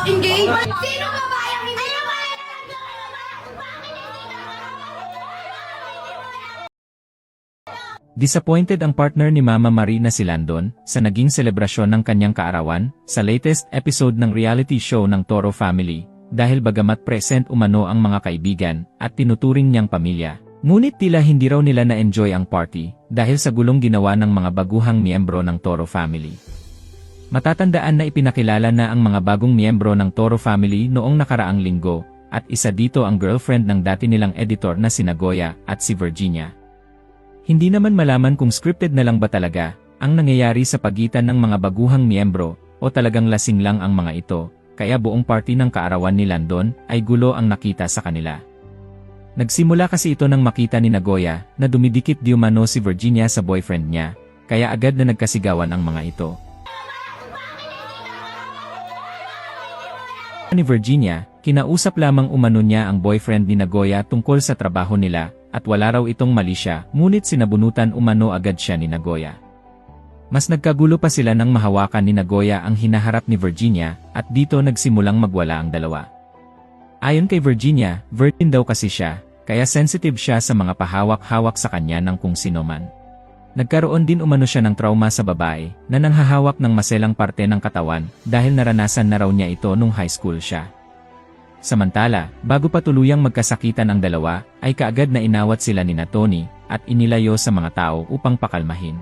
Engage? Sino ba ba yung hindi ba? Disappointed ang partner ni Mama Marie na si Landon sa naging selebrasyon ng kanyang kaarawan sa latest episode ng reality show ng Toro Family dahil bagamat present umano ang mga kaibigan at tinuturing niyang pamilya. Ngunit tila hindi raw nila na-enjoy ang party dahil sa gulong ginawa ng mga baguhang miyembro ng Toro Family. Matatandaan na ipinakilala na ang mga bagong miyembro ng Toro Family noong nakaraang linggo at isa dito ang girlfriend ng dati nilang editor na si Nagoya at si Virginia. Hindi naman malaman kung scripted na lang ba talaga ang nangyayari sa pagitan ng mga baguhang miyembro o talagang lasing lang ang mga ito, kaya buong party ng kaarawan ni Landon ay gulo ang nakita sa kanila. Nagsimula kasi ito nang makita ni Nagoya na dumidikit di umano si Virginia sa boyfriend niya, kaya agad na nagkasigawan ang mga ito. Ni Virginia, kinausap lamang umano niya ang boyfriend ni Nagoya tungkol sa trabaho nila at wala raw itong mali siya, ngunit sinabunutan umano agad siya ni Nagoya. Mas nagkagulo pa sila nang mahawakan ni Nagoya ang hinaharap ni Virginia at dito nagsimulang magwala ang dalawa. Ayon kay Virginia, virgin daw kasi siya, kaya sensitive siya sa mga pahawak-hawak sa kanya ng kung sino man. Nagkaroon din umano siya ng trauma sa babae na nanghahawak ng maselang parte ng katawan dahil naranasan na raw niya ito nung high school siya. Samantala, bago pa tuluyang magkasakitan ang dalawa, ay kaagad na inawat sila ni Tony at inilayo sa mga tao upang pakalmahin.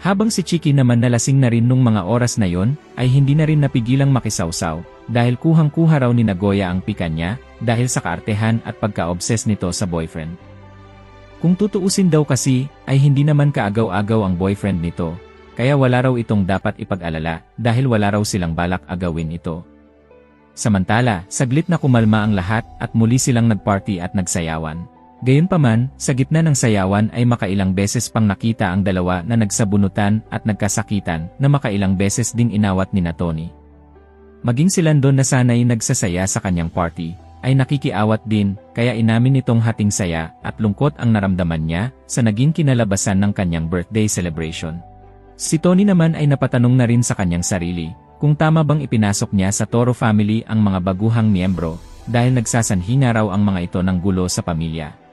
Habang si Chiki naman nalasing na rin nung mga oras na yon, ay hindi na rin napigilang makisawsaw dahil kuhang-kuha raw ni Nagoya ang pika niya dahil sa kaartehan at pagka-obses nito sa boyfriend. Kung tutuusin daw kasi, ay hindi naman kaagaw-agaw ang boyfriend nito, kaya wala raw itong dapat ipag-alala dahil wala raw silang balak agawin ito. Samantala, saglit na kumalma ang lahat at muli silang nagparty at nagsayawan. Gayunpaman, sa gitna ng sayawan ay makailang beses pang nakita ang dalawa na nagsabunutan at nagkasakitan na makailang beses ding inawat ni Tony. Maging si Landon na sanay nagsasaya sa kanyang party, ay nakikiawat din, kaya inamin nitong hating saya at lungkot ang naramdaman niya sa naging kinalabasan ng kanyang birthday celebration. Si Tony naman ay napatanong na rin sa kanyang sarili kung tama bang ipinasok niya sa Toro Family ang mga baguhang miyembro dahil nagsasanhi na raw ang mga ito ng gulo sa pamilya.